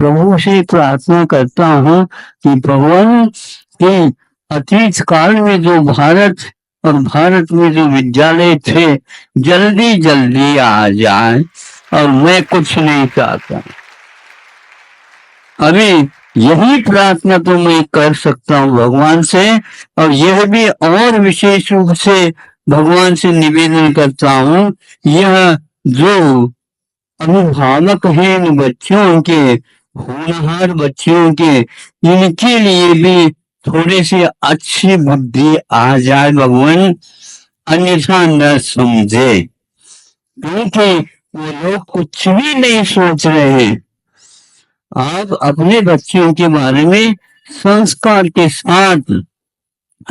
प्रभु से प्रार्थना करता हूँ कि भगवान के अतीत काल में जो भारत और भारत में जो विद्यालय थे जल्दी जल्दी आ जाए, और मैं कुछ नहीं चाहता। अभी यही प्रार्थना तो मैं कर सकता हूँ भगवान से, और यह भी और विशेष रूप से भगवान से निवेदन करता हूँ, यह जो अभिभावक हैं इन बच्चों के, होनहार बच्चों के, इनके लिए भी थोड़ी सी अच्छी बुद्धि आ जाए भगवान, अन्यथा न समझे, क्योंकि वो लोग कुछ भी नहीं सोच रहे हैं। आप अपने बच्चों के बारे में संस्कार के साथ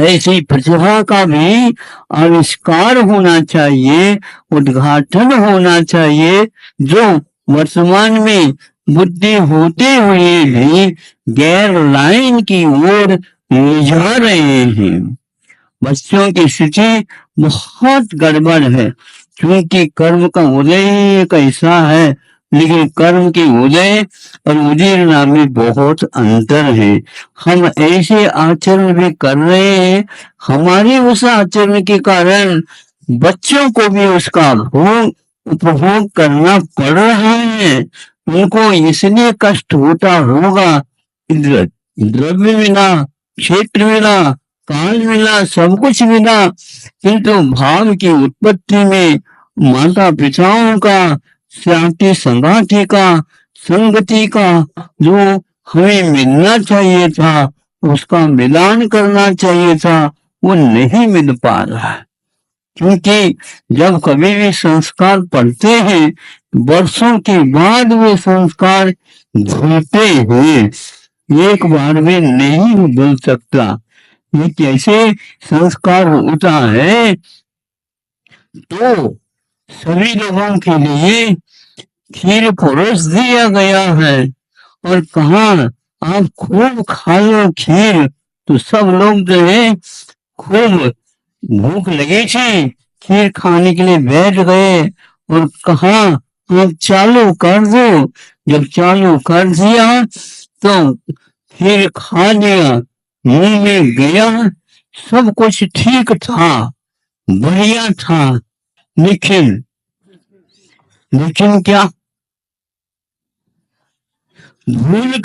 ऐसी प्रतिभा का भी आविष्कार होना चाहिए, उद्घाटन होना चाहिए, जो वर्तमान में बुद्धि होते हुए भी गैर लाइन की ओर ले जा रहे हैं। बच्चों की स्थिति बहुत गड़बड़ है, क्योंकि कर्म का उदय एक ऐसा है, लेकिन कर्म की उदय और उदीरना में बहुत अंतर है। हम ऐसे आचरण भी कर रहे हैं, हमारे उस आचरण के कारण बच्चों को भी उसका भोग उपभोग करना पड़ रहा है। उनको इसलिए कष्ट होता होगा, द्रव्य मिला, क्षेत्र मिला, काल मिला, सब कुछ मिला, किंतु भाव की उत्पत्ति में माता पिताओं का, साथी संगाती का, संगति का जो हमें मिलना चाहिए था, उसका मिलान करना चाहिए था, वो नहीं मिल पा रहा। क्योंकि जब कभी भी संस्कार पढ़ते हैं, वर्षों के बाद वे संस्कार धुलते हैं, एक बार में नहीं भूल सकता। ये कैसे संस्कार होता है, तो सभी लोगों के लिए खीर परोस दिया गया है, और कहा आप खूब खा लो खीर, तो सब लोग जो है खूब भूख लगी थी, खीर खाने के लिए बैठ गए, और कहा आप चालू कर दो। जब चालू कर दिया तो खीर खा लिया, मुंह में गया, सब कुछ ठीक था, बढ़िया था, लेकिन क्या भूल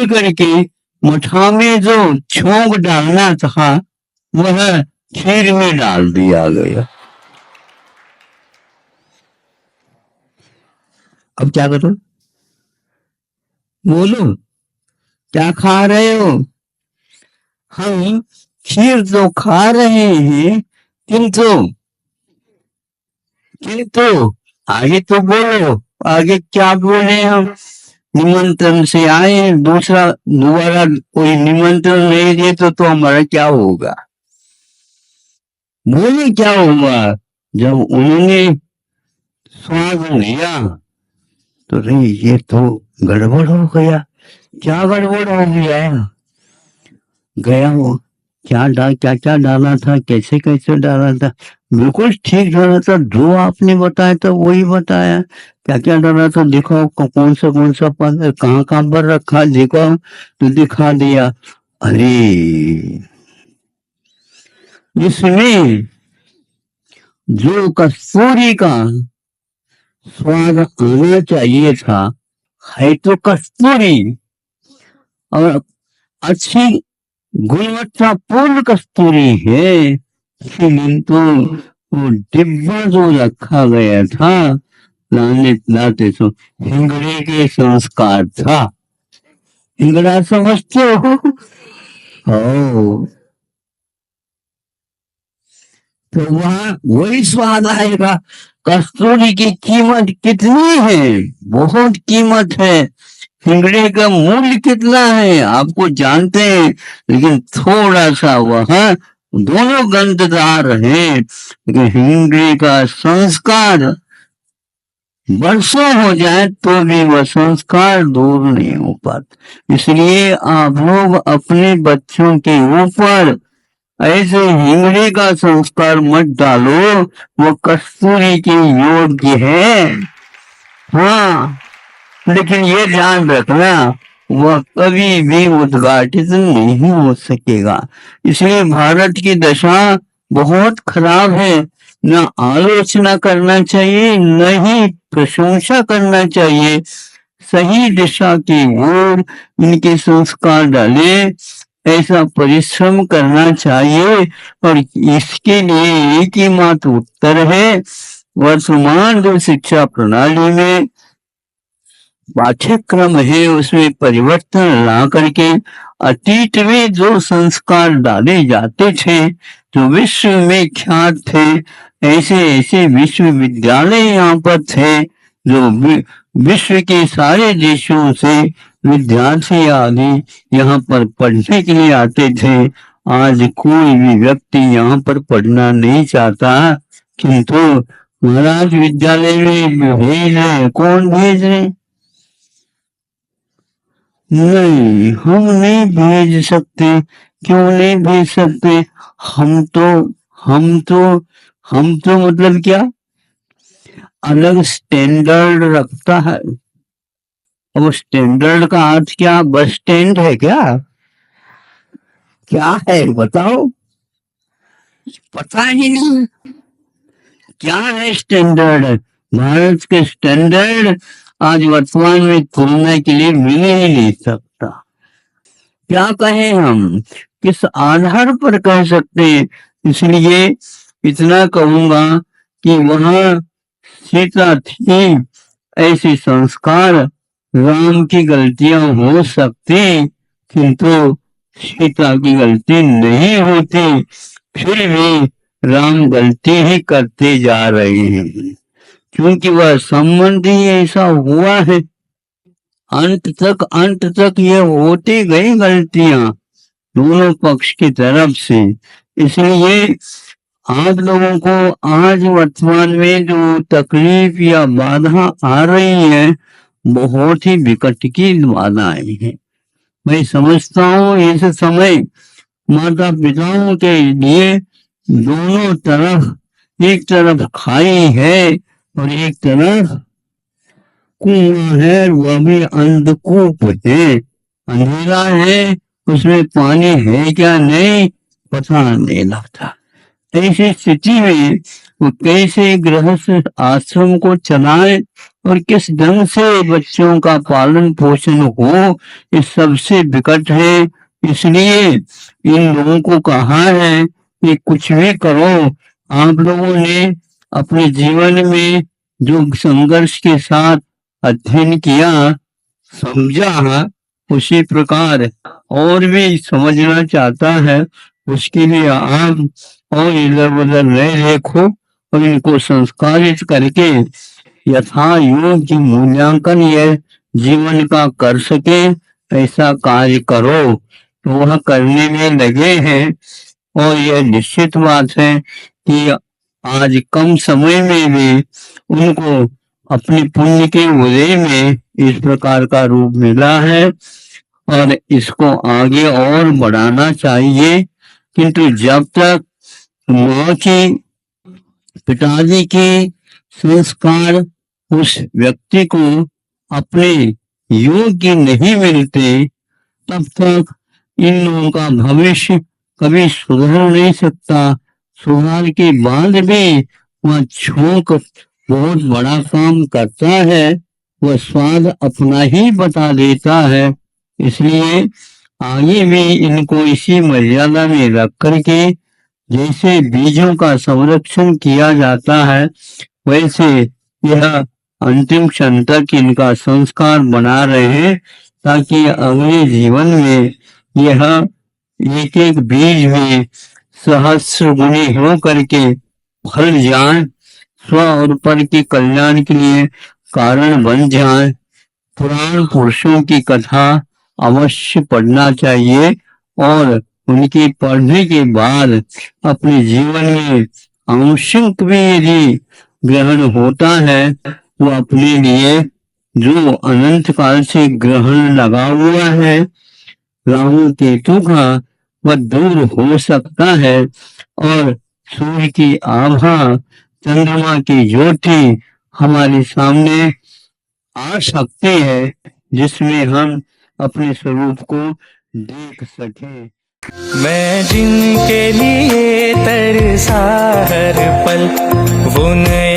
करके मुठा में जो छोंक डालना था वह खीर में डाल दिया गया। अब क्या करो, बोलो क्या खा रहे हो? हम खीर तो खा रहे हैं, किंतु आगे तो बोलो, आगे क्या बोले हम? निमंत्रण से आए, दोबारा कोई निमंत्रण नहीं दे तो हमारा क्या होगा? बोले क्या होगा? जब उन्होंने स्वाद लिया तो नहीं, ये तो गड़बड़ हो गया। क्या गड़बड़ हो गया हो, क्या डाला था, कैसे कैसे डाला था? बिल्कुल ठीक डाला था, जो आपने बताया था वही बताया। क्या क्या डाला था दिखाओ, कौन सा पद कहाँ पर रखा, देखो तो दिखा दिया। अरे इसमें जो कस्तूरी का स्वाद आना चाहिए था, है तो कस्तूरी, और अच्छी गुणवत्तापूर्ण कस्तूरी है, किंतु वो डिब्बा जो रखा गया था लाते तो हिंगड़े के संस्कार था। हिंगड़ा समझते हो? तो वहां वही स्वाद आएगा। कस्तूरी की कीमत कितनी है? बहुत कीमत है। हिंगड़े का मूल्य कितना है आपको जानते हैं, लेकिन थोड़ा सा वह दोनों गंधदार हैं, लेकिन हिंगड़े का संस्कार वर्षों हो जाए तो भी वह संस्कार दूर नहीं हो पाता। इसलिए आप लोग अपने बच्चों के ऊपर ऐसे हिंगड़े का संस्कार मत डालो, वो कस्तूरी के योग्य है। हाँ, लेकिन ये ध्यान रखना वह कभी भी उद्घाटित नहीं हो सकेगा। इसलिए भारत की दशा बहुत खराब है। न आलोचना करना चाहिए, न ही प्रशंसा करना चाहिए। सही दिशा की ओर इनके संस्कार डाले, ऐसा परिश्रम करना चाहिए। और इसके लिए एक ही मात्र उत्तर है, वर्तमान जो शिक्षा प्रणाली में पाठ्यक्रम है उसमें परिवर्तन ला करके अतीत में जो संस्कार डाले जाते थे, जो विश्व में ख्यात थे, ऐसे ऐसे विश्वविद्यालय यहाँ पर थे, जो विश्व के सारे देशों से विद्यार्थी आदि यहाँ पर पढ़ने के लिए आते थे। आज कोई भी व्यक्ति यहाँ पर पढ़ना नहीं चाहता, किंतु महाराज विद्यालय में भेज रहे, कौन भेज रहे? नहीं, हम नहीं भेज सकते। क्यों नहीं भेज सकते? हम तो हम तो हम तो मतलब क्या, अलग स्टैंडर्ड रखता है। अब स्टैंडर्ड का अर्थ क्या, बस स्टैंड है क्या? क्या है बताओ, पता ही नहीं क्या है स्टैंडर्ड। भारत के स्टैंडर्ड आज वर्तमान में तुलना के लिए मिल ही नहीं सकता। क्या कहें हम, किस आधार पर कह सकते हैं? इसलिए इतना कहूंगा कि वहां सीता थी, ऐसे संस्कार राम की गलतियां हो सकती, किंतु सीता की गलती नहीं होती। फिर भी राम गलती ही करते जा रहे हैं, क्योंकि वह संबंध ही ऐसा हुआ है। अंत तक ये होती गई गलतियां दोनों पक्ष की तरफ से। इसलिए आप लोगों को आज वर्तमान में जो तकलीफ या बाधा आ रही है, बहुत ही विकट की बाधाएं हैं। मैं समझता हूँ इस समय माता पिताओं के लिए दोनों तरफ, एक तरफ खाई है और एक तरफ कुआं है, वह भी अंधकूप है, अंधेरा है, उसमें पानी है क्या नहीं पता नहीं लगता। ऐसी स्थिति में वो कैसे गृहस्थ आश्रम को चलाए और किस ढंग से बच्चों का पालन पोषण हो, ये सबसे विकट है। इसलिए इन लोगों को कहा है कि कुछ भी करो, आप लोगों ने अपने जीवन में जो संघर्ष के साथ अध्ययन किया, समझा, उसी प्रकार और भी समझना चाहता है, उसके लिए आप और इधर उधर रह देखो और इनको संस्कारित करके यथा योग्य मूल्यांकन यह जीवन का कर सके, ऐसा कार्य करो। तो वह करने में लगे हैं और यह निश्चित बात है कि आज कम समय में भी उनको अपने पुण्य के उदय में इस प्रकार का रूप मिला है और इसको आगे और बढ़ाना चाहिए। किंतु जब तक माँ की, पिताजी के संस्कार उस व्यक्ति को अपने योग्य नहीं मिलते, तब तक इन लोगों का भविष्य कभी सुधर नहीं सकता। सुधार के बाद भी वह झोंक बहुत बड़ा काम करता है, वह स्वाद अपना ही बता देता है। इसलिए आगे भी इनको इसी मर्यादा में रख करके, जैसे बीजों का संरक्षण किया जाता है, वैसे यह अंतिम क्षण तक इनका संस्कार बना रहे, ताकि अगले जीवन में यह एक एक बीज में सहस्र गुणी हो करके फल जाए, स्व और पर के कल्याण के लिए कारण बन जाए। पुराण पुरुषों की कथा अवश्य पढ़ना चाहिए और उनके पढ़ने के बाद अपने जीवन में आंशिक भी यदि ग्रहण होता है, वो अपने लिए जो अनंत काल से ग्रहण लगा हुआ है राहु केतु का, वह दूर हो सकता है और सूर्य की आभा, चंद्रमा की ज्योति हमारे सामने आ सकती है जिसमें हम अपने स्वरूप को देख सके। मैं जिनके लिए तरसा हर पल वो नए